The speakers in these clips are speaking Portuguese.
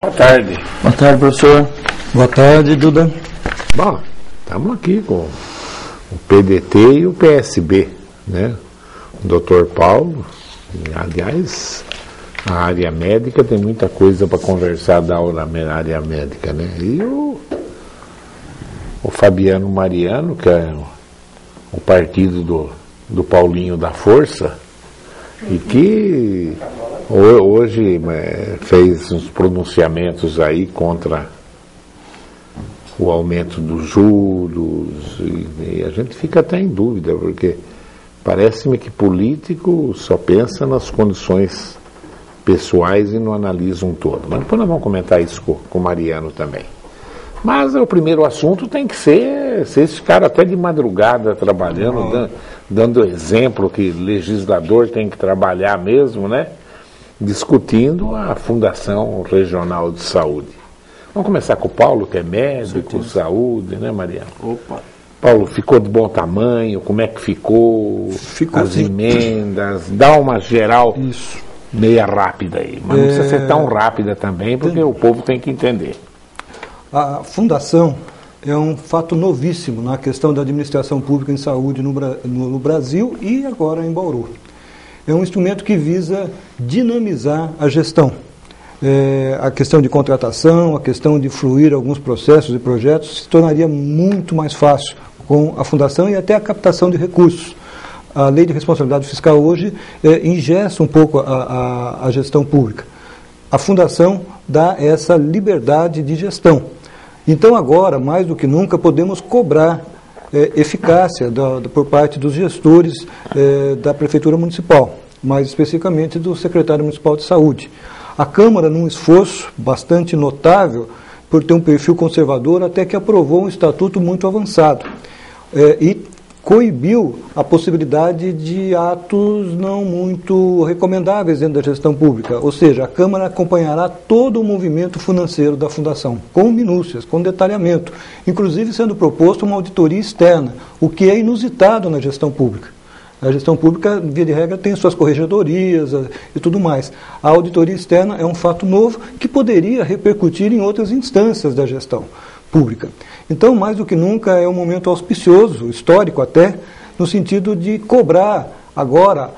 Boa tarde. Boa tarde, professor. Boa tarde, Duda. Bom, estamos aqui com o PDT e o PSB, né? O doutor Paulo, aliás, a área médica tem muita coisa para conversar da área médica, né? E o Fabiano Mariano, que é o partido do Paulinho da Força, e que hoje fez uns pronunciamentos aí contra o aumento dos juros, e a gente fica até em dúvida, porque parece-me que político só pensa nas condições pessoais e não analisa um todo. Mas depois nós vamos comentar isso com o Mariano também. Mas o primeiro assunto tem que ser esse cara até de madrugada trabalhando, dando exemplo que legislador tem que trabalhar mesmo, né? Discutindo a Fundação Regional de Saúde. Vamos começar com o Paulo, que é médico, saúde, né, Mariano? Opa. Paulo, ficou de bom tamanho? Como é que ficou? As emendas? Dá uma geral meia rápida aí. Mas não precisa ser tão rápida também, porque o povo tem que entender. A fundação é um fato novíssimo na questão da administração pública em saúde no Brasil e agora em Bauru. É um instrumento que visa dinamizar a gestão. A questão de contratação, a questão de fluir alguns processos e projetos se tornaria muito mais fácil com a fundação e até a captação de recursos. A lei de responsabilidade fiscal hoje engessa um pouco a gestão pública. A fundação dá essa liberdade de gestão. Então agora, mais do que nunca, podemos cobrar eficácia por parte dos gestores da Prefeitura Municipal, mais especificamente do Secretário Municipal de Saúde. A Câmara, num esforço bastante notável, por ter um perfil conservador, até que aprovou um estatuto muito avançado e coibiu a possibilidade de atos não muito recomendáveis dentro da gestão pública. Ou seja, a Câmara acompanhará todo o movimento financeiro da Fundação, com minúcias, com detalhamento, inclusive sendo proposto uma auditoria externa, o que é inusitado na gestão pública. A gestão pública, via de regra, tem suas corregedorias e tudo mais. A auditoria externa é um fato novo que poderia repercutir em outras instâncias da gestão pública. Então, mais do que nunca, é um momento auspicioso, histórico até, no sentido de cobrar agora,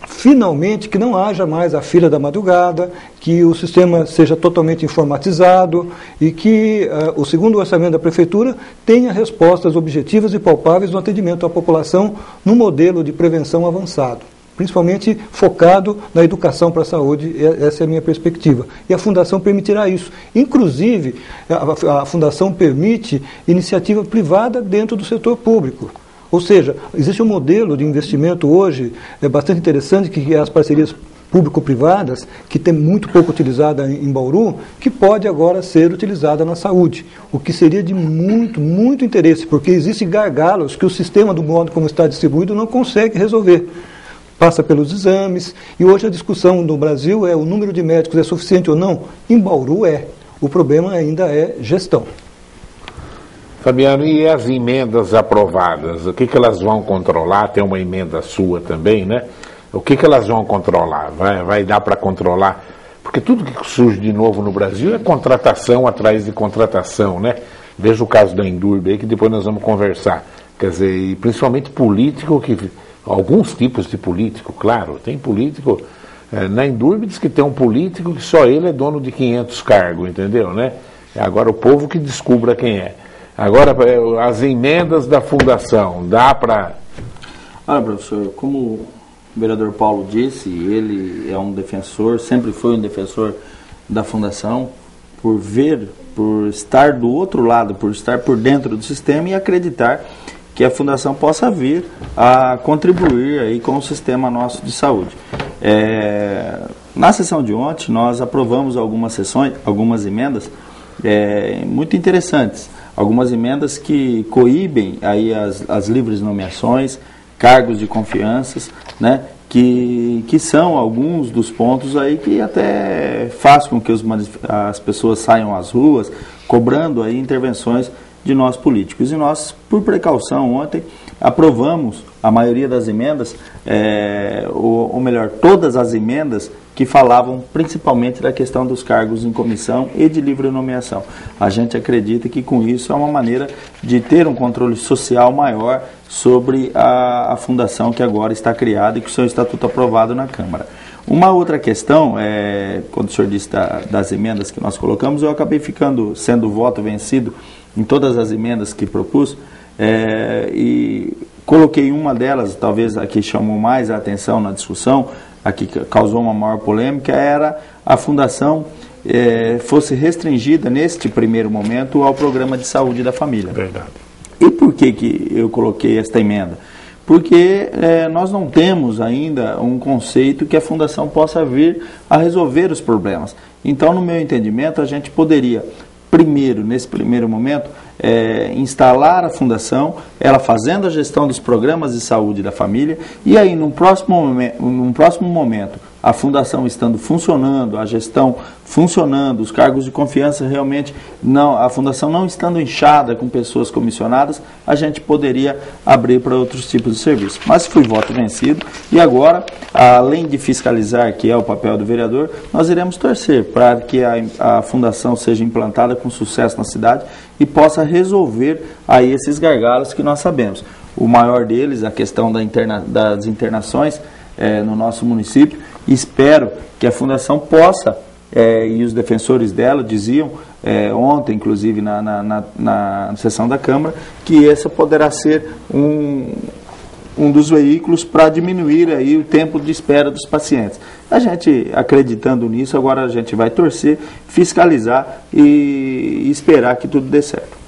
finalmente, que não haja mais a fila da madrugada, que o sistema seja totalmente informatizado e que o segundo orçamento da Prefeitura tenha respostas objetivas e palpáveis no atendimento à população no modelo de prevenção avançado, principalmente focado na educação para a saúde. Essa é a minha perspectiva. E a Fundação permitirá isso. Inclusive, a Fundação permite iniciativa privada dentro do setor público. Ou seja, existe um modelo de investimento hoje bastante interessante, que é as parcerias público-privadas, que tem muito pouco utilizada em Bauru, que pode agora ser utilizada na saúde, o que seria de muito interesse, porque existem gargalos que o sistema, do modo como está distribuído, não consegue resolver. Passa pelos exames, e hoje a discussão no Brasil é: o número de médicos é suficiente ou não? Em Bauru é. O problema ainda é gestão. Fabiano, e as emendas aprovadas? O que elas vão controlar? Tem uma emenda sua também, né? O que elas vão controlar? Vai dar para controlar? Porque tudo que surge de novo no Brasil é contratação atrás de contratação, né? Veja o caso da Endurbe aí, que depois nós vamos conversar. Quer dizer, e principalmente político, alguns tipos de político, claro, tem político. Na Endurbe diz que tem um político que só ele é dono de 500 cargos, entendeu, né? Agora o povo que descubra quem é. Agora, as emendas da Fundação, dá para... Olha, professor, como o vereador Paulo disse, ele é um defensor, sempre foi um defensor da Fundação, por estar do outro lado, por estar por dentro do sistema e acreditar que a Fundação possa vir a contribuir aí com o sistema nosso de saúde. Na sessão de ontem, nós aprovamos algumas emendas muito interessantes. Algumas emendas que coíbem aí as livres nomeações, cargos de confianças, né, que são alguns dos pontos aí que até faz com que as pessoas saiam às ruas, cobrando aí intervenções de nós políticos. E nós, por precaução, ontem aprovamos a maioria das emendas, ou melhor, todas as emendas que falavam principalmente da questão dos cargos em comissão e de livre nomeação. A gente acredita que com isso é uma maneira de ter um controle social maior sobre a fundação que agora está criada e com o seu estatuto aprovado na Câmara. Uma outra questão, quando o senhor disse das emendas que nós colocamos, eu acabei sendo voto vencido em todas as emendas que propus, e coloquei uma delas, talvez a que chamou mais a atenção na discussão, a que causou uma maior polêmica, era a fundação fosse restringida, neste primeiro momento, ao programa de saúde da família. Verdade. E por que eu coloquei esta emenda? Porque nós não temos ainda um conceito que a fundação possa vir a resolver os problemas. Então, no meu entendimento, a gente poderia, nesse primeiro momento, instalar a fundação, ela fazendo a gestão dos programas de saúde da família, e aí, num próximo momento, a fundação estando funcionando, a gestão funcionando, os cargos de confiança realmente, a fundação não estando inchada com pessoas comissionadas, a gente poderia abrir para outros tipos de serviços. Mas fui voto vencido, e agora, além de fiscalizar, que é o papel do vereador, nós iremos torcer para que a fundação seja implantada com sucesso na cidade e possa resolver aí esses gargalos que nós sabemos. O maior deles, a questão das internações no nosso município. Espero que a fundação possa, e os defensores dela diziam, ontem inclusive na sessão da Câmara, que essa poderá ser um dos veículos para diminuir aí o tempo de espera dos pacientes. A gente, acreditando nisso, agora a gente vai torcer, fiscalizar e esperar que tudo dê certo.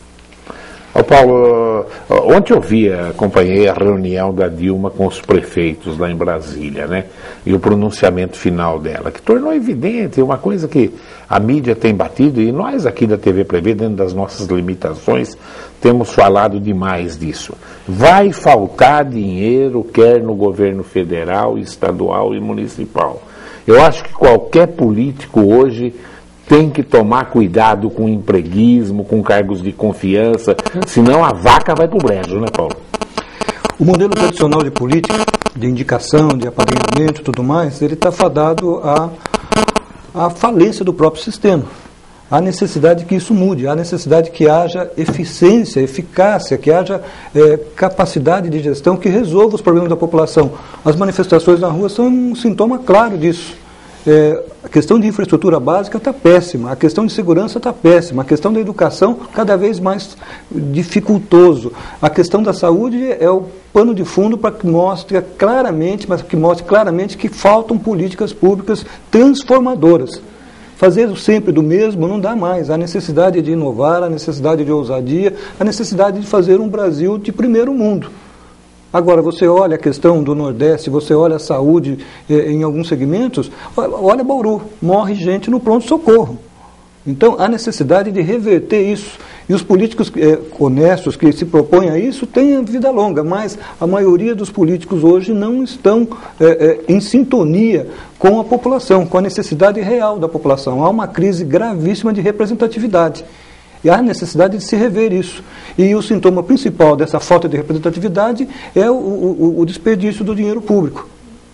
Paulo, ontem eu acompanhei a reunião da Dilma com os prefeitos lá em Brasília, né? E o pronunciamento final dela, que tornou evidente uma coisa que a mídia tem batido, e nós aqui da TV Prevê, dentro das nossas limitações, temos falado demais disso. Vai faltar dinheiro, quer no governo federal, estadual e municipal. Eu acho que qualquer político hoje tem que tomar cuidado com o empreguismo, com cargos de confiança, senão a vaca vai para o brejo, né, Paulo? O modelo tradicional de política, de indicação, de apadrinhamento e tudo mais, ele está fadado à falência do próprio sistema. Há necessidade que isso mude, há necessidade que haja eficiência, eficácia, que haja capacidade de gestão que resolva os problemas da população. As manifestações na rua são um sintoma claro disso. A questão de infraestrutura básica está péssima, a questão de segurança está péssima, a questão da educação cada vez mais dificultoso, a questão da saúde é o pano de fundo para que mostre claramente, que faltam políticas públicas transformadoras. Fazer sempre do mesmo não dá mais, há necessidade de inovar, há necessidade de ousadia, há necessidade de fazer um Brasil de primeiro mundo. Agora, você olha a questão do Nordeste, você olha a saúde em alguns segmentos, olha Bauru, morre gente no pronto-socorro. Então, há necessidade de reverter isso. E os políticos honestos que se propõem a isso têm vida longa, mas a maioria dos políticos hoje não estão em sintonia com a população, com a necessidade real da população. Há uma crise gravíssima de representatividade. E há necessidade de se rever isso. E o sintoma principal dessa falta de representatividade é o desperdício do dinheiro público,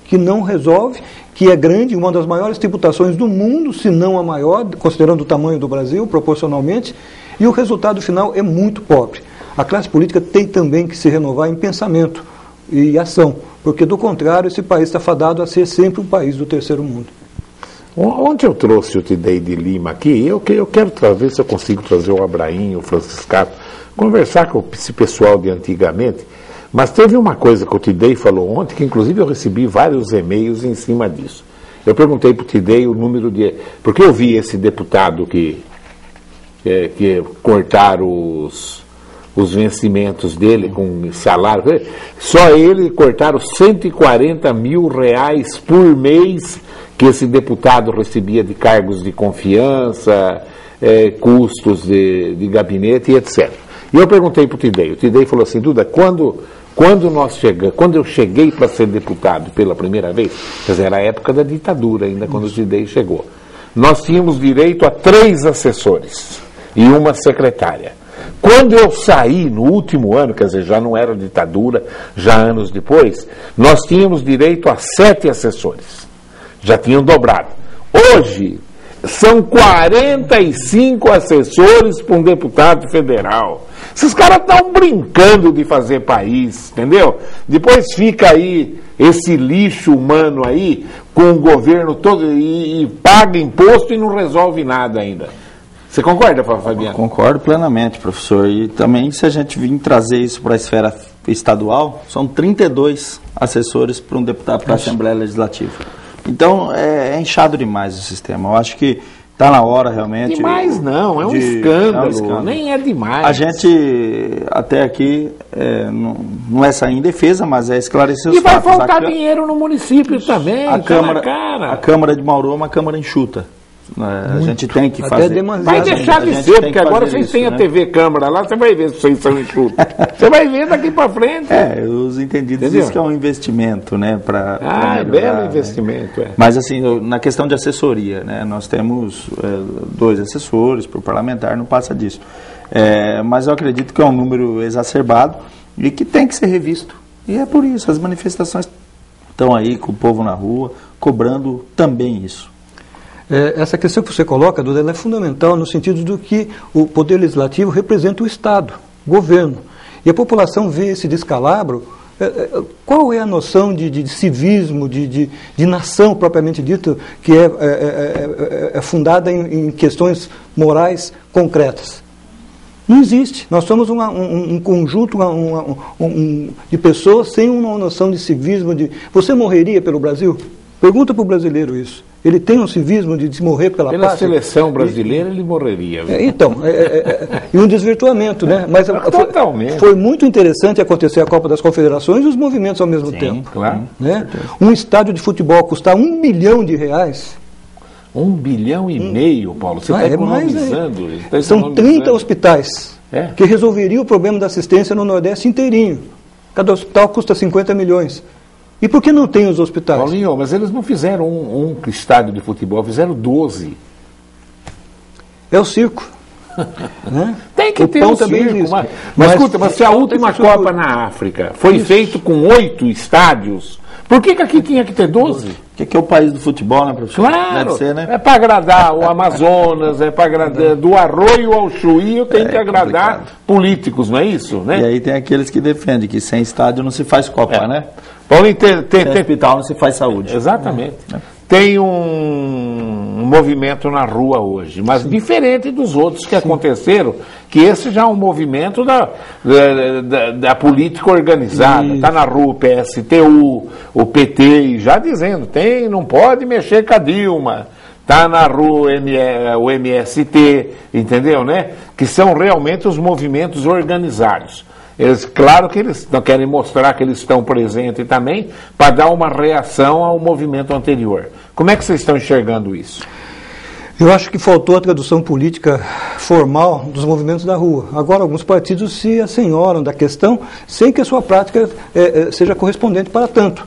que não resolve, que é grande, uma das maiores tributações do mundo, se não a maior, considerando o tamanho do Brasil, proporcionalmente, e o resultado final é muito pobre. A classe política tem também que se renovar em pensamento e ação, porque do contrário esse país está fadado a ser sempre um país do terceiro mundo. Ontem eu trouxe o Tidei de Lima aqui, eu quero ver se eu consigo trazer o Abrainho, o Franciscato, conversar com esse pessoal de antigamente, mas teve uma coisa que o Tidei falou ontem, que inclusive eu recebi vários e-mails em cima disso. Eu perguntei para o Tidei o número de... Porque eu vi esse deputado que cortaram os vencimentos dele com salário, só ele cortaram R$140 mil por mês que esse deputado recebia de cargos de confiança, custos de gabinete e etc. E eu perguntei para o Tidei falou assim, Duda, quando eu cheguei para ser deputado pela primeira vez, quer dizer, era a época da ditadura ainda, quando o Tidei chegou, nós tínhamos direito a 3 assessores e uma secretária. Quando eu saí no último ano, quer dizer, já não era ditadura, já anos depois, nós tínhamos direito a 7 assessores. já tinham dobrado. Hoje, são 45 assessores para um deputado federal. Esses caras estão brincando de fazer país, entendeu? Depois fica aí esse lixo humano aí, com o governo todo, e paga imposto e não resolve nada ainda. Você concorda, Fabiano? Concordo plenamente, professor. E também, se a gente vir trazer isso para a esfera estadual, são 32 assessores para um deputado para a Assembleia Legislativa. Então, é inchado demais o sistema. Eu acho que está na hora, realmente... Demais não, é um escândalo. Nem é demais. A gente, até aqui, não é sair em defesa, mas é esclarecer os fatos. E vai faltar dinheiro no município também, a Câmara de Bauru é uma Câmara enxuta. A gente tem que fazer. Vai deixar de ser, porque agora vocês têm a TV Câmara lá, você vai ver se vocês são enxutos. Você vai ver daqui para frente. Os entendidos dizem que é um investimento, né? É belo investimento. Mas assim, na questão de assessoria, né? Nós temos 2 assessores por parlamentar, não passa disso. Mas eu acredito que é um número exacerbado e que tem que ser revisto. E é por isso, as manifestações estão aí com o povo na rua, cobrando também isso. Essa questão que você coloca, Duda, ela é fundamental no sentido do que o Poder Legislativo representa o Estado, o governo. E a população vê esse descalabro. Qual é a noção de civismo, de nação propriamente dito, que é fundada em questões morais concretas? Não existe. Nós somos um conjunto de pessoas sem uma noção de civismo. Você morreria pelo Brasil? Pergunta para o brasileiro isso. Ele tem um civismo de morrer pela pátria? Pela seleção brasileira ele morreria. E um desvirtuamento, né? Mas totalmente. Foi muito interessante acontecer a Copa das Confederações e os movimentos ao mesmo tempo. Claro. Né? Um estádio de futebol custar R$1 bilhão. R$1,5 bilhão, Paulo. Você está economizando. São 30 hospitais que resolveriam o problema da assistência no Nordeste inteirinho. Cada hospital custa 50 milhões. E por que não tem os hospitais? Paulinho, mas eles não fizeram um estádio de futebol, fizeram 12. É o circo. Né? Tem que ter um circo. Mas escuta, mas se a última Copa na África foi feita com 8 estádios, por que aqui tinha que ter 12? Que é o país do futebol, né, professor? Claro, deve ser, né? É para agradar o Amazonas, é para agradar do Arroio ao Chuí, eu tenho que agradar políticos, não é isso? Né? E aí tem aqueles que defendem que sem estádio não se faz Copa, né? Paulinho, sem hospital não se faz saúde. Exatamente. Tem um movimento na rua hoje, mas diferente dos outros que aconteceram, que esse já é um movimento da política organizada. Está na rua o PSTU, o PT, já dizendo, não pode mexer com a Dilma. Está na rua o MST, entendeu, né? Que são realmente os movimentos organizados. Claro que eles não querem mostrar que eles estão presentes também, para dar uma reação ao movimento anterior. Como é que vocês estão enxergando isso? Eu acho que faltou a tradução política formal dos movimentos da rua. Agora, alguns partidos se assenhoram da questão sem que a sua prática seja correspondente para tanto.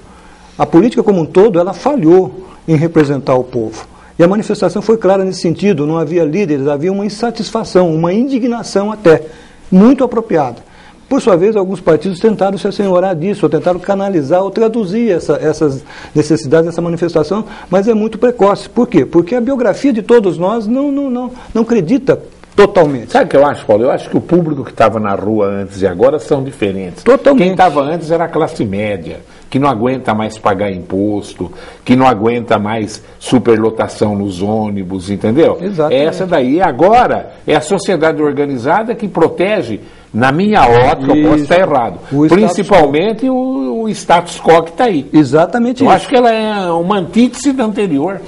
A política como um todo, ela falhou em representar o povo. E a manifestação foi clara nesse sentido, não havia líderes, havia uma insatisfação, uma indignação até, muito apropriada. Por sua vez, alguns partidos tentaram se assenhorar disso, ou tentaram canalizar ou traduzir essas necessidades dessa manifestação, mas é muito precoce. Por quê? Porque a biografia de todos nós não acredita totalmente. Sabe o que eu acho, Paulo? Eu acho que o público que estava na rua antes e agora são diferentes. Totalmente. Quem estava antes era a classe média, que não aguenta mais pagar imposto, que não aguenta mais superlotação nos ônibus, entendeu? Exatamente. Essa daí, agora, é a sociedade organizada que protege. Na minha ótica, eu posso estar errado. Principalmente o status quo que está aí. Exatamente eu isso. Acho que ela é uma antítese da anterior.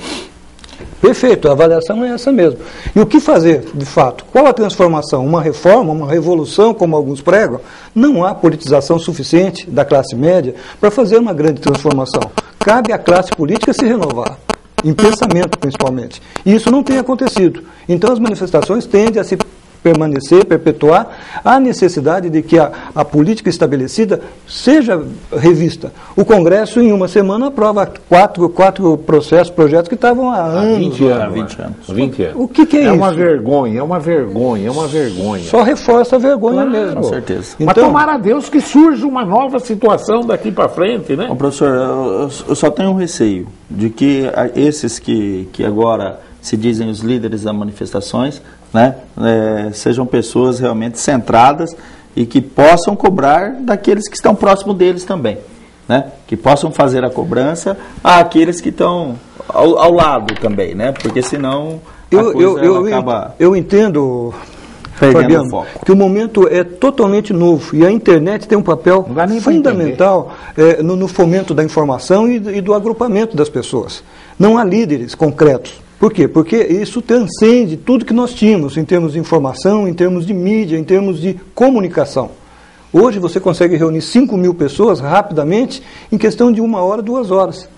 Perfeito, a avaliação é essa mesmo. E o que fazer, de fato? Qual a transformação? Uma reforma, uma revolução, como alguns pregam? Não há politização suficiente da classe média para fazer uma grande transformação. Cabe à classe política se renovar, em pensamento principalmente. E isso não tem acontecido. Então as manifestações tendem a se permanecer, perpetuar, há necessidade de que a política estabelecida seja revista. O Congresso, em uma semana, aprova quatro projetos que estavam há anos. 20 anos. O que é isso? É uma vergonha. Só reforça a vergonha mesmo. Com certeza. Mas tomara a Deus que surja uma nova situação daqui para frente, né? Bom, professor, eu só tenho um receio de que esses que agora se dizem os líderes das manifestações, né, sejam pessoas realmente centradas e que possam cobrar daqueles que estão próximos deles também, né, que possam fazer a cobrança àqueles que estão ao lado também, né, porque senão eu entendo, Fabiano, o foco. Que o momento é totalmente novo e a internet tem um papel fundamental no fomento da informação e do agrupamento das pessoas. Não há líderes concretos. Por quê? Porque isso transcende tudo que nós tínhamos em termos de informação, em termos de mídia, em termos de comunicação. Hoje você consegue reunir 5.000 pessoas rapidamente em questão de 1 hora, 2 horas.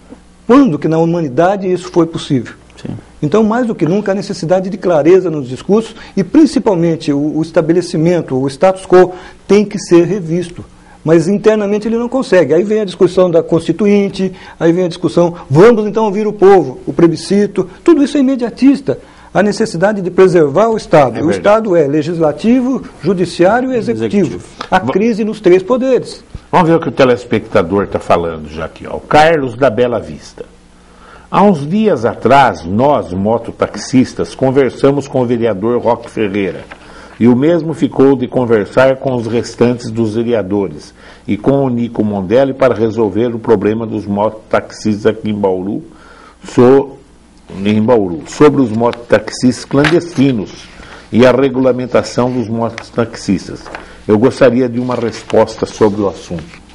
Quando que na humanidade isso foi possível? Sim. Então, mais do que nunca, a necessidade de clareza nos discursos e, principalmente, o estabelecimento, o status quo, tem que ser revisto. Mas internamente ele não consegue. Aí vem a discussão da Constituinte, aí vem a discussão, vamos então ouvir o povo, o plebiscito, tudo isso é imediatista. A necessidade de preservar o Estado. O Estado é legislativo, judiciário e executivo. A crise nos 3 poderes. Vamos ver o que o telespectador está falando já aqui. Ó. O Carlos da Bela Vista. Há uns dias atrás, nós, mototaxistas, conversamos com o vereador Roque Ferreira. E o mesmo ficou de conversar com os restantes dos vereadores e com o Nico Mondelli para resolver o problema dos mototaxistas aqui em Bauru, sobre os mototaxistas clandestinos e a regulamentação dos mototaxistas. Eu gostaria de uma resposta sobre o assunto.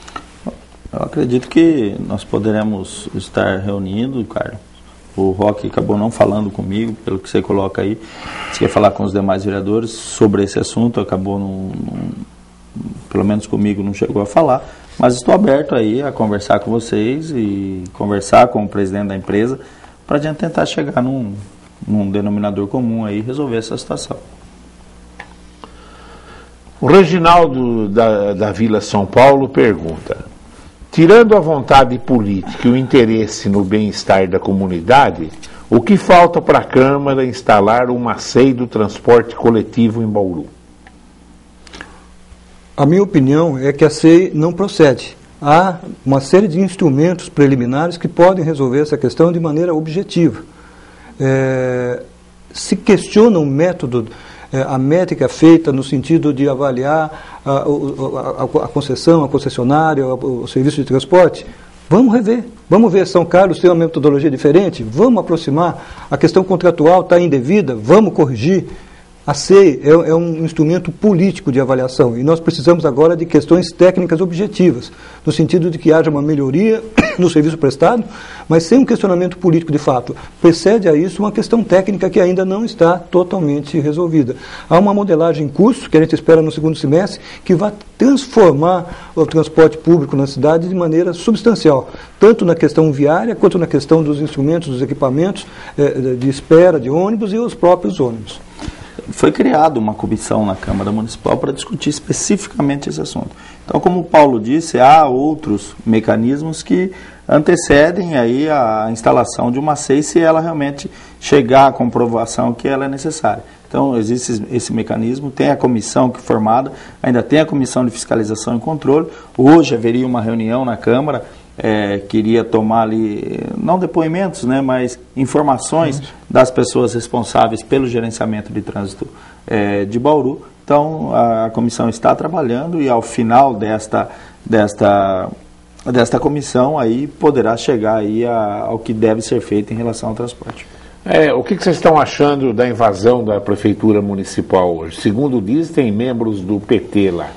Eu acredito que nós poderemos estar reunindo, Carlos. O Roque acabou não falando comigo, pelo que você coloca aí. Você quer falar com os demais vereadores sobre esse assunto, acabou, pelo menos comigo, não chegou a falar. Mas estou aberto aí a conversar com vocês e conversar com o presidente da empresa para a gente tentar chegar num denominador comum aí e resolver essa situação. O Reginaldo da Vila São Paulo pergunta: tirando a vontade política e o interesse no bem-estar da comunidade, o que falta para a Câmara instalar uma SEI do transporte coletivo em Bauru? A minha opinião é que a SEI não procede. Há uma série de instrumentos preliminares que podem resolver essa questão de maneira objetiva. Se questiona o método, a métrica feita no sentido de avaliar a concessão, a concessionária, o serviço de transporte, vamos rever. Vamos ver, São Carlos tem uma metodologia diferente, vamos aproximar. A questão contratual está indevida, vamos corrigir. A SEI é um instrumento político de avaliação e nós precisamos agora de questões técnicas objetivas, no sentido de que haja uma melhoria no serviço prestado, mas sem um questionamento político de fato. Precede a isso uma questão técnica que ainda não está totalmente resolvida. Há uma modelagem em curso, que a gente espera no segundo semestre, que vai transformar o transporte público na cidade de maneira substancial, tanto na questão viária, quanto na questão dos instrumentos, dos equipamentos de espera de ônibus e os próprios ônibus. Foi criada uma comissão na Câmara Municipal para discutir especificamente esse assunto. Então, como o Paulo disse, há outros mecanismos que antecedem aí a instalação de uma SEI se ela realmente chegar à comprovação que ela é necessária. Então, existe esse mecanismo, tem a comissão que formada, ainda tem a comissão de fiscalização e controle. Hoje haveria uma reunião na Câmara, queria tomar ali, não depoimentos, né, mas informações das pessoas responsáveis pelo gerenciamento de trânsito de Bauru. Então, a comissão está trabalhando e ao final desta comissão aí poderá chegar aí ao que deve ser feito em relação ao transporte. O que vocês estão achando da invasão da Prefeitura Municipal hoje? Segundo diz, tem membros do PT lá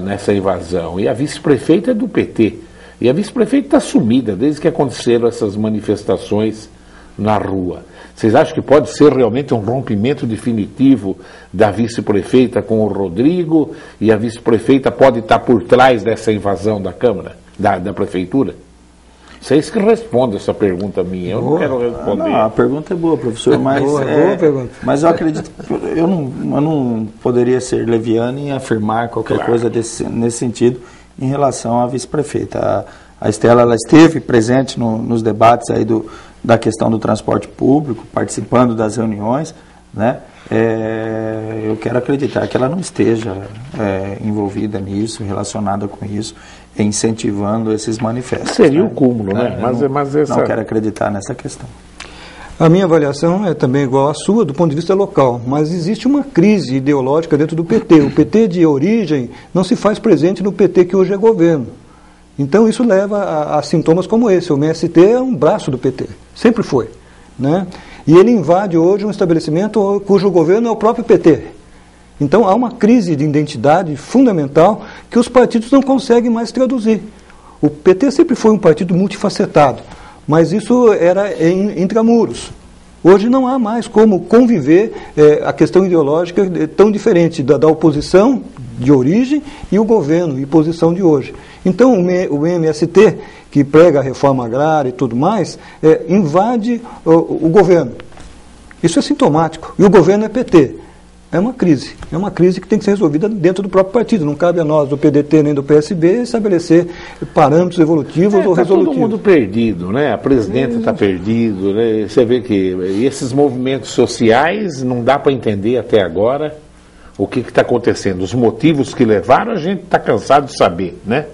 nessa invasão, e a vice-prefeita é do PT. E a vice-prefeita está sumida desde que aconteceram essas manifestações na rua. Vocês acham que pode ser realmente um rompimento definitivo da vice-prefeita com o Rodrigo e a vice-prefeita pode estar por trás dessa invasão da Câmara, da Prefeitura? Vocês que respondem essa pergunta minha, eu não quero responder. Não, a pergunta é boa, professor, mas, boa pergunta. Mas eu acredito que eu não poderia ser leviano em afirmar qualquer coisa nesse sentido em relação à vice-prefeita. A Estela, ela esteve presente nos debates aí da questão do transporte público, participando das reuniões, né? Eu quero acreditar que ela não esteja envolvida nisso, relacionada com isso, incentivando esses manifestos. Seria o cúmulo, né? Mas não quero acreditar nessa questão. A minha avaliação é também igual à sua, do ponto de vista local, mas existe uma crise ideológica dentro do PT. O PT de origem não se faz presente no PT que hoje é governo. Então isso leva a sintomas como esse. O MST é um braço do PT, sempre foi, né? E ele invade hoje um estabelecimento cujo governo é o próprio PT. Então há uma crise de identidade fundamental que os partidos não conseguem mais traduzir. O PT sempre foi um partido multifacetado, mas isso era intramuros. Hoje não há mais como conviver a questão ideológica tão diferente da oposição de origem e o governo e posição de hoje. Então o MST, que prega a reforma agrária e tudo mais, invade o governo. Isso é sintomático. E o governo é PT. É uma crise que tem que ser resolvida dentro do próprio partido. Não cabe a nós, do PDT nem do PSB, estabelecer parâmetros evolutivos ou resolutivos. Todo mundo perdido, né? A presidenta está perdida, né? Você vê que esses movimentos sociais não dá para entender até agora o que está acontecendo. Os motivos que levaram, a gente está cansado de saber, né?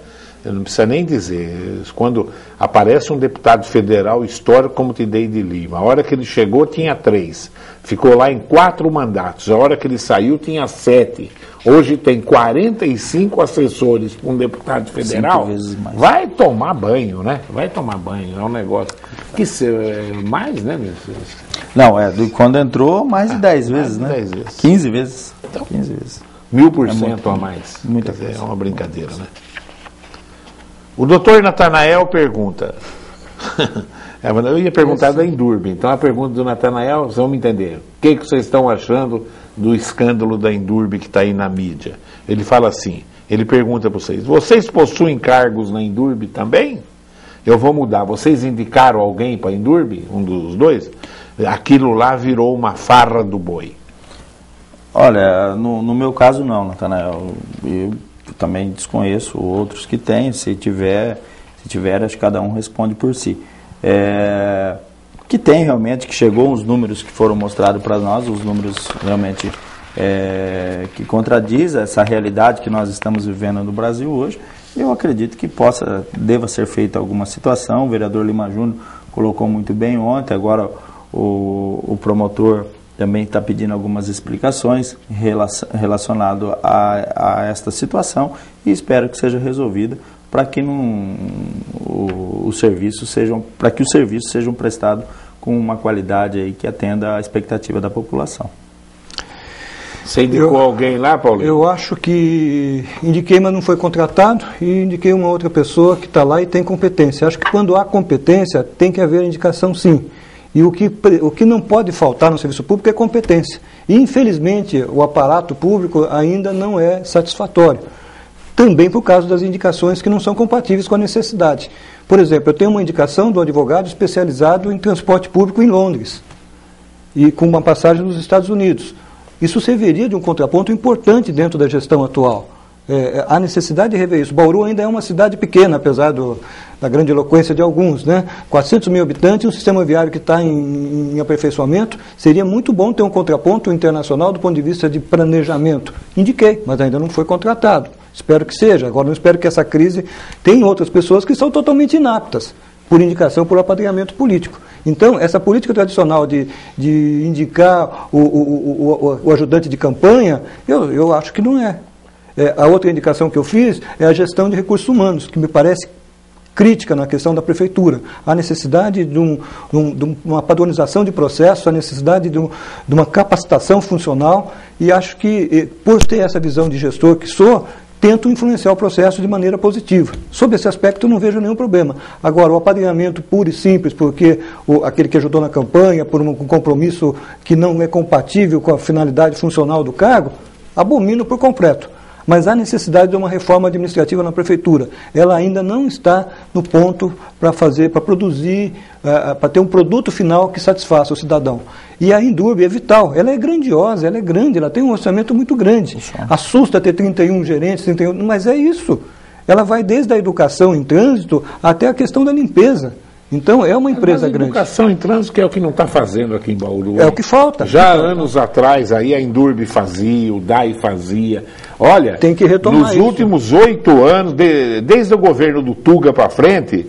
Eu não precisa nem dizer. Quando aparece um deputado federal histórico como Tidei de Lima, a hora que ele chegou tinha 3, ficou lá em 4 mandatos, a hora que ele saiu tinha 7, hoje tem 45 assessores para um deputado federal, 5 vezes mais. Vai tomar banho, né? Vai tomar banho, é um negócio que mais, né? Não, quando entrou, mais de 10 vezes, né? 10 vezes. 15 vezes. Então, 15 vezes. 1000% a mais. Muita Quer dizer, coisa. é uma brincadeira, né? O doutor Natanael pergunta. Eu ia perguntar da Indurb. Então a pergunta do Natanael, vocês vão me entender. O que vocês estão achando do escândalo da Indurb que está aí na mídia? Ele fala assim, ele pergunta para vocês possuem cargos na Indurb também? Eu vou mudar. Vocês indicaram alguém para a Indurb? Um dos dois? Aquilo lá virou uma farra do boi. Olha, no meu caso não, Natanael. Eu também desconheço outros que têm. Se tiver, acho que cada um responde por si. Que tem realmente, que chegou os números que foram mostrados para nós, os números realmente que contradiz essa realidade que nós estamos vivendo no Brasil hoje. Eu acredito que deva ser feita alguma situação. O vereador Lima Júnior colocou muito bem ontem, agora o promotor também está pedindo algumas explicações relacionado a esta situação e espero que seja resolvida para que os serviços sejam prestados com uma qualidade aí que atenda à expectativa da população. Você indicou alguém lá, Paulinho? Eu acho que indiquei, mas não foi contratado, e indiquei uma outra pessoa que está lá e tem competência. Acho que quando há competência, tem que haver indicação, sim. E o que não pode faltar no serviço público é competência. E, infelizmente, o aparato público ainda não é satisfatório. Também por causa das indicações que não são compatíveis com a necessidade. Por exemplo, eu tenho uma indicação do advogado especializado em transporte público em Londres, e com uma passagem nos Estados Unidos. Isso serviria de um contraponto importante dentro da gestão atual. Há necessidade de rever isso. Bauru ainda é uma cidade pequena, apesar da grande eloquência de alguns, né? 400 mil habitantes, um sistema viário que está em aperfeiçoamento. Seria muito bom ter um contraponto internacional do ponto de vista de planejamento. Indiquei, mas ainda não foi contratado. Espero que seja. Agora não espero que essa crise... Tem outras pessoas que são totalmente inaptas, por indicação, por apadrinhamento político. Então, essa política tradicional de indicar o ajudante de campanha, eu acho que não é. A outra indicação que eu fiz é a gestão de recursos humanos, que me parece crítica na questão da prefeitura. A necessidade de uma padronização de processo, a necessidade de uma capacitação funcional, e acho que, por ter essa visão de gestor que sou, tento influenciar o processo de maneira positiva. Sob esse aspecto, eu não vejo nenhum problema. Agora, o apadrinhamento puro e simples, porque aquele que ajudou na campanha, por um compromisso que não é compatível com a finalidade funcional do cargo, abomino por completo. Mas há necessidade de uma reforma administrativa na prefeitura. Ela ainda não está no ponto para produzir, para ter um produto final que satisfaça o cidadão. E a Indurb é vital, ela é grandiosa, ela é grande, ela tem um orçamento muito grande. Assusta ter 31 gerentes, 31, mas é isso. Ela vai desde a educação em trânsito até a questão da limpeza. Então, é uma empresa grande. A educação em trânsito que é o que não está fazendo aqui em Bauru. É o que falta. Já anos atrás, aí a Indurb fazia, o DAI fazia. Olha, tem que retomar nos últimos 8 anos, desde o governo do Tuga para frente,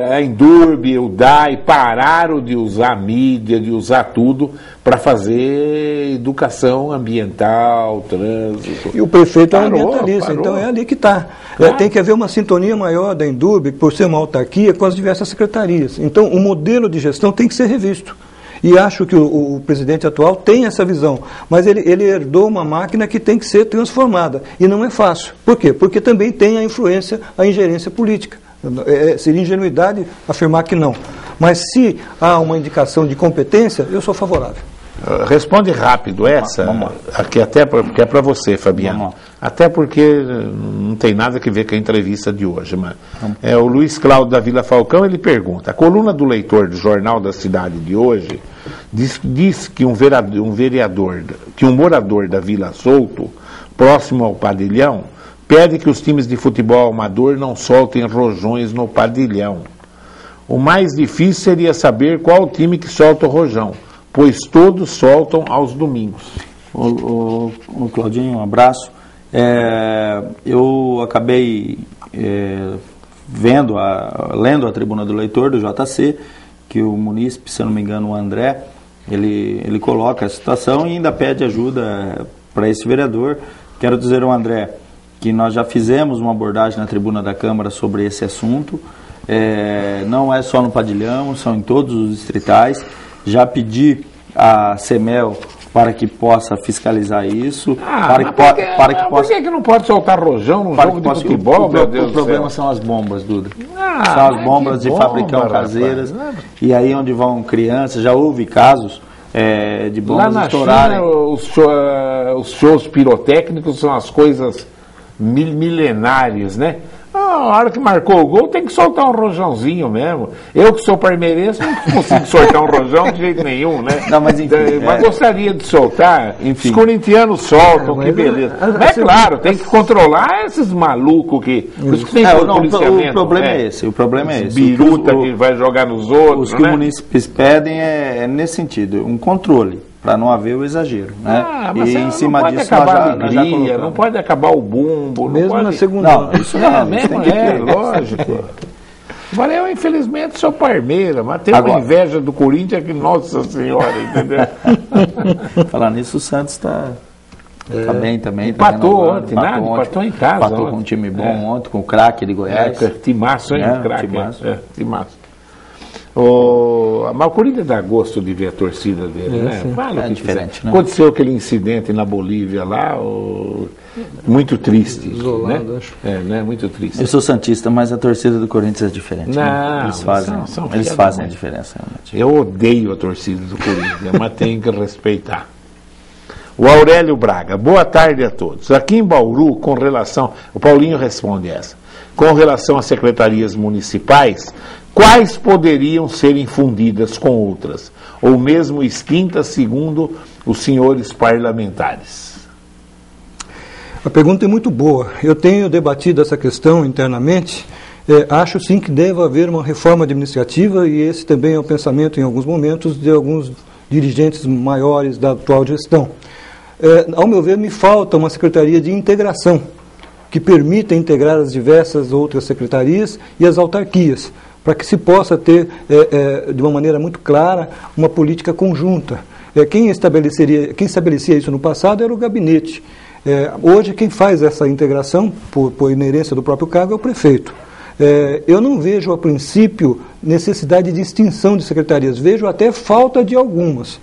a Indurb, o DAI pararam de usar mídia, de usar tudo para fazer educação ambiental, trânsito. E o prefeito é ambientalista, então é ali que está. Claro. Tem que haver uma sintonia maior da Indurb, por ser uma autarquia, com as diversas secretarias. Então o modelo de gestão tem que ser revisto. E acho que o presidente atual tem essa visão, mas ele herdou uma máquina que tem que ser transformada. E não é fácil. Por quê? Porque também tem a influência, a ingerência política. Seria ingenuidade afirmar que não. Mas se há uma indicação de competência, eu sou favorável. Responde rápido essa, aqui até porque é para você, Fabiano. Até porque não tem nada a ver com a entrevista de hoje. Mas o Luiz Cláudio da Vila Falcão, ele pergunta: a coluna do leitor do Jornal da Cidade de hoje diz que um morador da Vila Souto, próximo ao Padilhão, pede que os times de futebol amador não soltem rojões no Padilhão. O mais difícil seria saber qual o time que solta o rojão, pois todos soltam aos domingos. O Claudinho, um abraço. Eu acabei lendo a tribuna do leitor do JC, que o munícipe, se eu não me engano, o André, ele coloca a situação e ainda pede ajuda para esse vereador. Quero dizer ao André que nós já fizemos uma abordagem na tribuna da Câmara sobre esse assunto. Não é só no Padilhão, são em todos os distritais. Já pedi a CEMEL para que possa fiscalizar isso. Por que não pode soltar rojão num jogo de futebol, meu Deus do céu? O problema são as bombas, Duda. São as bombas de fabricão caseiras. E aí onde vão crianças, já houve casos de bombas lá na estourarem. China, os shows pirotécnicos são as coisas milenárias, né? A hora que marcou o gol tem que soltar um rojãozinho mesmo. Eu que sou parmeirense não consigo soltar um rojão de jeito nenhum, né? Não, mas enfim, mas gostaria de soltar. Enfim. Os corintianos soltam, que beleza. Mas é claro, tem que controlar esses malucos que... Por isso que tem o problema é esse. O problema é esse. Biruta que vai jogar nos outros, os que munícipes pedem é nesse sentido, um controle, para não haver o exagero, né? Mas e em cima não disso pode acabar a alegria, não pode acabar o bumbo, mesmo não pode... na segunda. Não, isso mesmo lógico. Valeu, infelizmente sou Parmeira, mas tenho uma inveja do Corinthians que, nossa senhora, entendeu? Falar nisso, o Santos está bem também. Empatou ontem, empatou em casa. Empatou com um time bom ontem, com o craque de Goiás. Timaço, hein? Craque. Timaço. Mas o Corinthians dá gosto de ver a torcida dele, né? Fala diferente, né? Aconteceu aquele incidente na Bolívia lá, muito triste. Isolado, acho. Né? Muito triste. Eu sou santista, mas a torcida do Corinthians é diferente. Não, né? Eles fazem a diferença. Realmente. Eu odeio a torcida do Corinthians, mas tenho que respeitar. O Aurélio Braga, boa tarde a todos. Aqui em Bauru, com relação... O Paulinho responde essa. Com relação às secretarias municipais, quais poderiam ser infundidas com outras, ou mesmo extintas, segundo os senhores parlamentares? A pergunta é muito boa. Eu tenho debatido essa questão internamente. Acho sim que deve haver uma reforma administrativa, e esse também é o pensamento, em alguns momentos, de alguns dirigentes maiores da atual gestão. Ao meu ver, me falta uma secretaria de integração, que permita integrar as diversas outras secretarias e as autarquias, para que se possa ter, de uma maneira muito clara, uma política conjunta. Quem estabelecia isso no passado era o gabinete. Hoje, quem faz essa integração, por inerência do próprio cargo, é o prefeito. Eu não vejo, a princípio, necessidade de extinção de secretarias. Vejo até falta de algumas,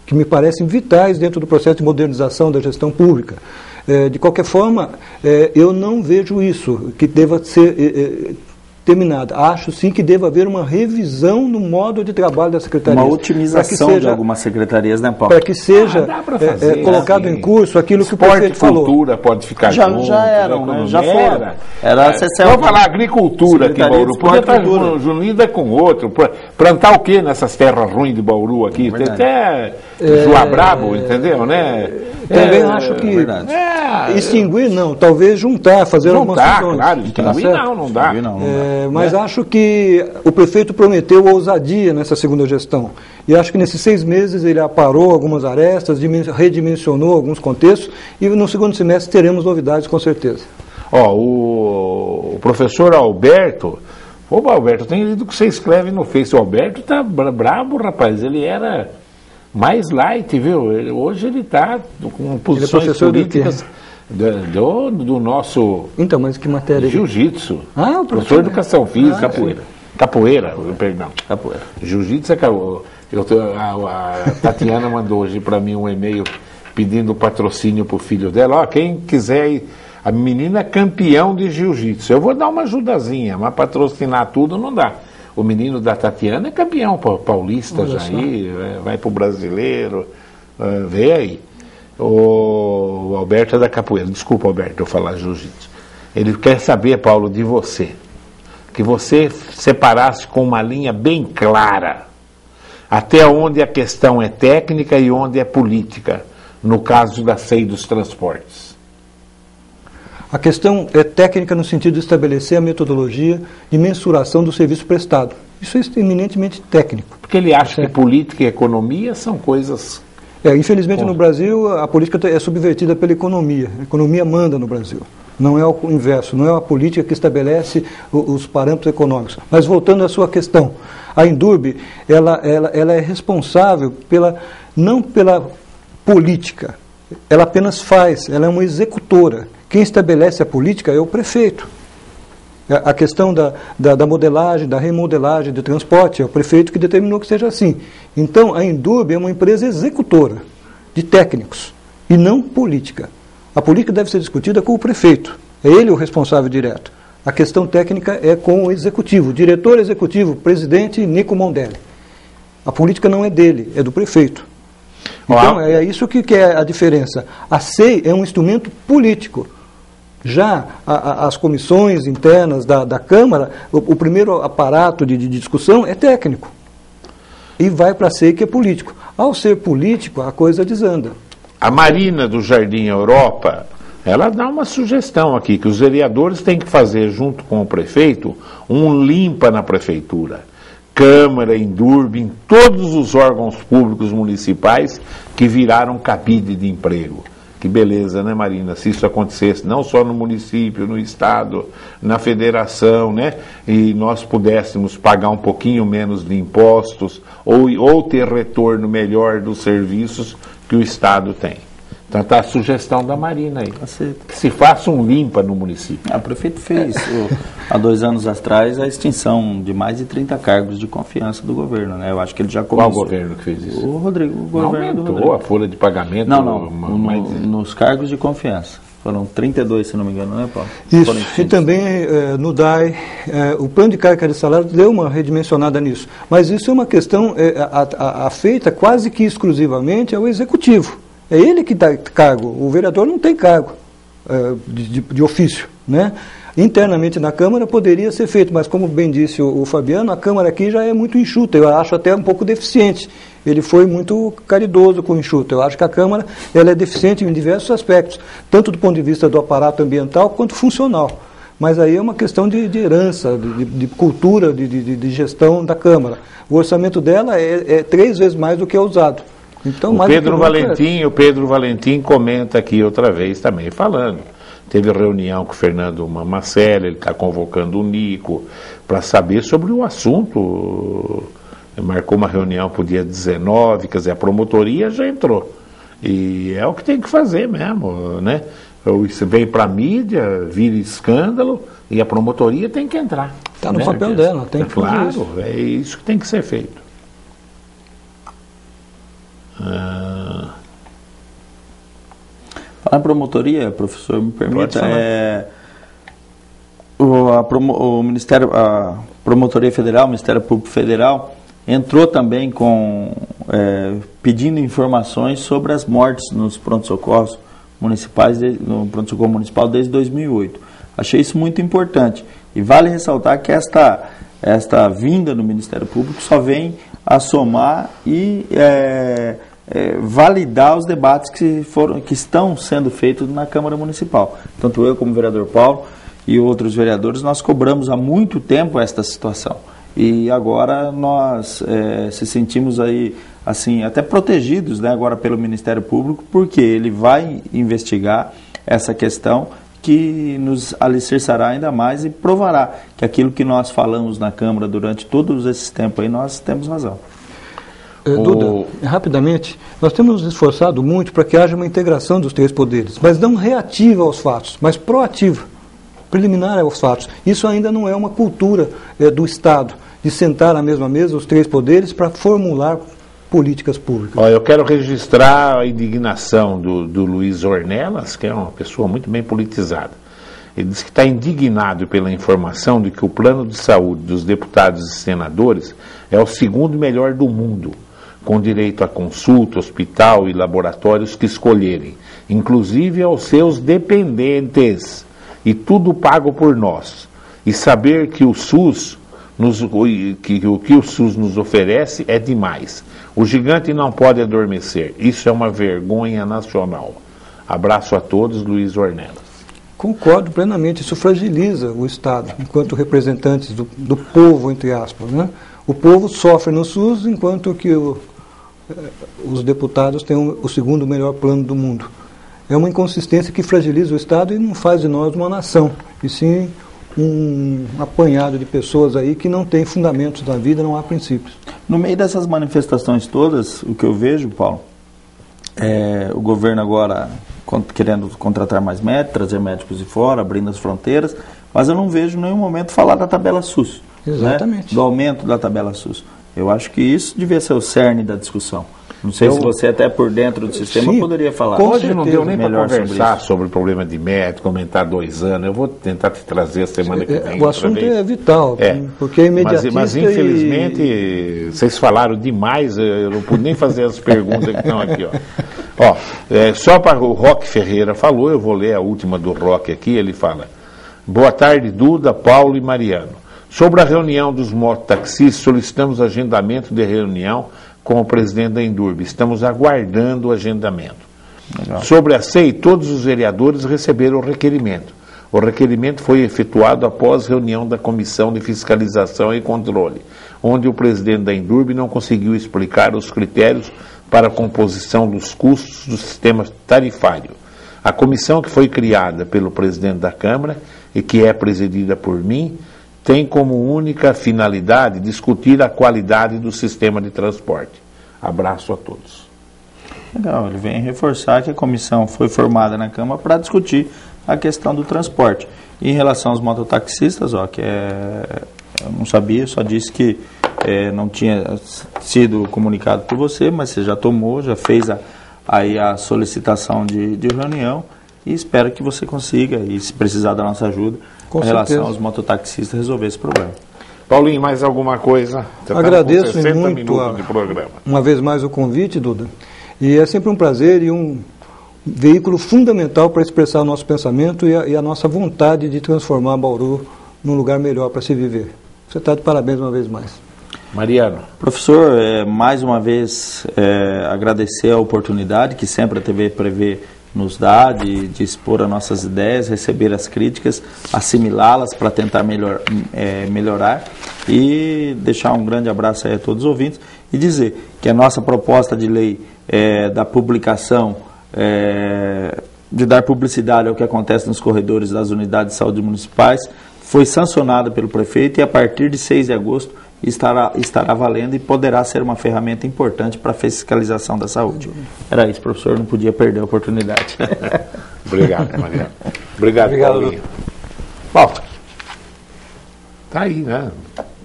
que me parecem vitais dentro do processo de modernização da gestão pública. De qualquer forma, eu não vejo isso, que deva ser terminada. Acho sim que deve haver uma revisão no modo de trabalho da Secretaria. Uma otimização de algumas secretarias, né, Paulo? Para que seja dá pra fazer, colocado em curso aquilo que o prefeito falou. Cultura pode ficar junto. Já eram, né? Já foram. Era a CCL. Vamos falar agricultura aqui em Bauru. Podia estar unida com outro. Plantar o que nessas terras ruins de Bauru aqui? Tem até Joá Brabo, entendeu, né? Também acho que extinguir não, talvez juntar, fazer algumas funções. Claro, extinguir não dá. Mas acho que o prefeito prometeu ousadia nessa segunda gestão. E acho que nesses 6 meses ele aparou algumas arestas, redimensionou alguns contextos, e no segundo semestre teremos novidades com certeza. O professor Alberto, Alberto, eu tenho lido o que você escreve no Face. O Alberto tá brabo, rapaz. Ele era mais light, viu? Hoje ele está com posições políticas do nosso... Então, mas que matéria? Jiu-jitsu. O professor de Educação Física. Capoeira, perdão. Capoeira. Jiu-jitsu acabou. A Tatiana mandou hoje para mim um e-mail pedindo patrocínio para o filho dela. Quem quiser ir... A menina é campeão de jiu-jitsu. Eu vou dar uma ajudazinha, mas patrocinar tudo não dá. O menino da Tatiana é campeão paulista. Olha já aí, vai para o brasileiro, vê aí. O Alberto é da capoeira. Desculpa, Alberto, eu falar jiu-jitsu. Ele quer saber, Paulo, de você. Que você separasse com uma linha bem clara até onde a questão é técnica e onde é política, no caso da SEI dos transportes. A questão é técnica no sentido de estabelecer a metodologia de mensuração do serviço prestado. Isso é eminentemente técnico. Porque ele acha que política e economia são coisas... Infelizmente no Brasil a política é subvertida pela economia. A economia manda no Brasil. Não é o inverso, não é a política que estabelece os parâmetros econômicos. Mas voltando à sua questão, a Indurb, ela é responsável não pela política, ela apenas faz, ela é uma executora. Quem estabelece a política é o prefeito. A questão da modelagem, da remodelagem, do transporte, é o prefeito que determinou que seja assim. Então, a Indurb é uma empresa executora de técnicos e não política. A política deve ser discutida com o prefeito. É ele o responsável direto. A questão técnica é com o executivo, diretor executivo, presidente Nico Mondelli. A política não é dele, é do prefeito. Então, é isso que é a diferença. A SEI é um instrumento político. Já as comissões internas da Câmara, o primeiro aparato de discussão é técnico. E vai para a SEI, que é político. Ao ser político, a coisa desanda. A Marina do Jardim Europa, ela dá uma sugestão aqui, que os vereadores têm que fazer, junto com o prefeito, um limpa na prefeitura. Câmara, Indurb, em todos os órgãos públicos municipais que viraram cabide de emprego. Que beleza, né, Marina? Se isso acontecesse não só no município, no estado, na federação, né? E nós pudéssemos pagar um pouquinho menos de impostos ou ter retorno melhor dos serviços que o estado tem. Então está a sugestão da Marina aí. Que se faça um limpa no município. O prefeito fez, há 2 anos atrás, a extinção de mais de 30 cargos de confiança do governo, né? Eu acho que ele já começou. Qual governo que fez isso? O Rodrigo. O governo aumentou a folha de pagamento? Nos cargos de confiança. Foram 32, se não me engano, né, Paulo? Isso, e também no DAI, o plano de carga de salário deu uma redimensionada nisso. Mas isso é uma questão feita quase que exclusivamente ao executivo. É ele que dá cargo, o vereador não tem cargo de ofício, né? Internamente na Câmara poderia ser feito, mas como bem disse o Fabiano, a Câmara aqui já é muito enxuta, eu acho até um pouco deficiente. Ele foi muito caridoso com o enxuta. Eu acho que a Câmara ela é deficiente em diversos aspectos, tanto do ponto de vista do aparato ambiental quanto funcional. Mas aí é uma questão de herança, de cultura, de gestão da Câmara. O orçamento dela é 3 vezes mais do que é usado. Então, o Pedro Valentim comenta aqui outra vez também, falando. Teve reunião com o Fernando Macelli, ele está convocando o Nico para saber sobre o assunto. Marcou uma reunião para o dia 19, quer dizer, a promotoria já entrou. E é o que tem que fazer mesmo, né? Isso vem para a mídia, vira escândalo, e a promotoria tem que entrar. Está no papel dela, tem que fazer isso. Claro, é isso que tem que ser feito. Falar em promotoria, professor, me permita, o Ministério, a Promotoria Federal, o Ministério Público Federal, entrou também pedindo informações sobre as mortes nos pronto-socorros municipais, no pronto-socorro municipal desde 2008. Achei isso muito importante. E vale ressaltar que esta vinda do Ministério Público só vem a somar e validar os debates que estão sendo feitos na Câmara Municipal. Tanto eu como o vereador Paulo e outros vereadores, nós cobramos há muito tempo esta situação. E agora nós se sentimos aí, assim, até protegidos, né, agora pelo Ministério Público, porque ele vai investigar essa questão que nos alicerçará ainda mais e provará que aquilo que nós falamos na Câmara durante todos esses tempos aí, nós temos razão. Duda, rapidamente, nós temos nos esforçado muito para que haja uma integração dos três poderes, mas não reativa aos fatos, mas proativa, preliminar aos fatos. Isso ainda não é uma cultura do Estado, de sentar à mesma mesa os três poderes para formular políticas públicas. Eu quero registrar a indignação do Luiz Ornelas, que é uma pessoa muito bem politizada. Ele diz que está indignado pela informação de que o plano de saúde dos deputados e senadores é o segundo melhor do mundo, com direito a consulta, hospital e laboratórios que escolherem, inclusive aos seus dependentes, e tudo pago por nós. E saber que o SUS o que o SUS nos oferece é demais. O gigante não pode adormecer. Isso é uma vergonha nacional. Abraço a todos, Luiz Ornelas. Concordo plenamente. Isso fragiliza o Estado, enquanto representantes do povo, entre aspas, né? O povo sofre no SUS, enquanto que os deputados têm o segundo melhor plano do mundo. É uma inconsistência que fragiliza o Estado e não faz de nós uma nação, e sim um apanhado de pessoas aí que não tem fundamentos na vida, não há princípios. No meio dessas manifestações todas, o que eu vejo, Paulo, é o governo agora querendo contratar mais médicos, trazer médicos de fora, abrindo as fronteiras, mas eu não vejo em nenhum momento falar da tabela SUS. Exatamente. Né? Do aumento da tabela SUS. Eu acho que isso devia ser o cerne da discussão. Não sei se você até por dentro do sistema poderia falar. Hoje não deu nem para conversar sobre o problema de médico, aumentar 2 anos. Eu vou tentar te trazer a semana que vem. O assunto é vital, porque é imediatista. Mas infelizmente, vocês falaram demais, eu não pude nem fazer as perguntas que estão aqui. Só para o Roque Ferreira falou, eu vou ler a última do Roque aqui, ele fala: boa tarde, Duda, Paulo e Mariano. Sobre a reunião dos mototaxistas, solicitamos agendamento de reunião com o presidente da Endurbe. Estamos aguardando o agendamento. Legal. Sobre a SEI, todos os vereadores receberam o requerimento. O requerimento foi efetuado após reunião da Comissão de Fiscalização e Controle, onde o presidente da Endurbe não conseguiu explicar os critérios para a composição dos custos do sistema tarifário. A comissão, que foi criada pelo presidente da Câmara e que é presidida por mim, tem como única finalidade discutir a qualidade do sistema de transporte. Abraço a todos. Legal, ele vem reforçar que a comissão foi formada na Câmara para discutir a questão do transporte. E em relação aos mototaxistas, eu não sabia, só disse que não tinha sido comunicado por você, mas você já tomou, já fez aí a solicitação de reunião e espero que você consiga, e se precisar da nossa ajuda, com relação aos mototaxistas, resolver esse problema. Paulinho, mais alguma coisa? Você agradeço tá com 60 muito minutos de programa. Uma vez mais o convite, Duda. E é sempre um prazer e um veículo fundamental para expressar o nosso pensamento e a nossa vontade de transformar Bauru num lugar melhor para se viver. Você está de parabéns uma vez mais. Mariano. Professor, mais uma vez agradecer a oportunidade que sempre a TV Prevê nos dá de expor as nossas ideias, receber as críticas, assimilá-las para tentar melhorar e deixar um grande abraço aí a todos os ouvintes e dizer que a nossa proposta de lei da publicação, de dar publicidade ao que acontece nos corredores das unidades de saúde municipais, foi sancionada pelo prefeito e a partir de 6 de agosto estará valendo e poderá ser uma ferramenta importante para a fiscalização da saúde. Era isso, professor, não podia perder a oportunidade. Obrigado, Mariano. Obrigado, Paulinho. Bom, tá aí, né?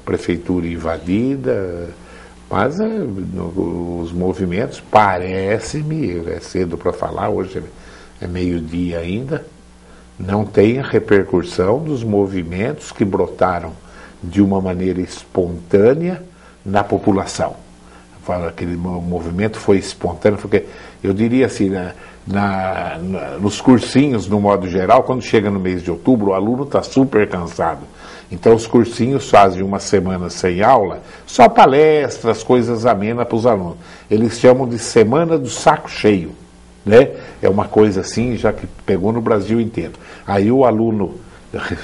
Prefeitura invadida, mas os movimentos, parece-me, é cedo para falar, hoje é meio-dia ainda, não tem a repercussão dos movimentos que brotaram de uma maneira espontânea na população. Fala, aquele movimento foi espontâneo, porque eu diria assim, nos cursinhos, no modo geral, quando chega no mês de outubro, o aluno está super cansado. Então os cursinhos fazem uma semana sem aula, só palestras, coisas amenas para os alunos. Eles chamam de semana do saco cheio, né? É uma coisa assim, já que pegou no Brasil inteiro. Aí o aluno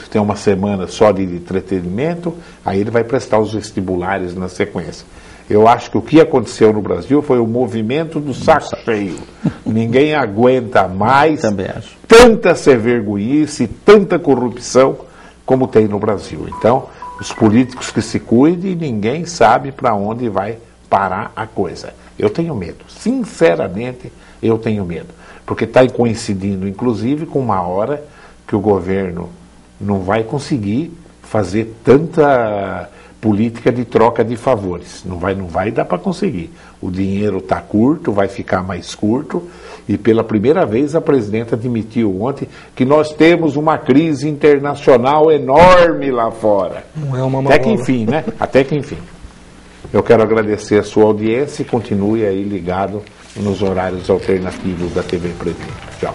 tem uma semana só de entretenimento, aí ele vai prestar os vestibulares na sequência. Eu acho que o que aconteceu no Brasil foi o movimento do saco cheio. Ninguém aguenta mais tanta serverguice, tanta corrupção como tem no Brasil. Então, os políticos que se cuidem, ninguém sabe para onde vai parar a coisa. Eu tenho medo, sinceramente, eu tenho medo. Porque está coincidindo, inclusive, com uma hora que o governo não vai conseguir fazer tanta política de troca de favores. Não vai dar para conseguir. O dinheiro está curto, vai ficar mais curto, e pela primeira vez a presidenta admitiu ontem que nós temos uma crise internacional enorme lá fora. Não é uma Até que enfim, né? Até que enfim. Eu quero agradecer a sua audiência e continue aí ligado nos horários alternativos da TV Presente. Tchau.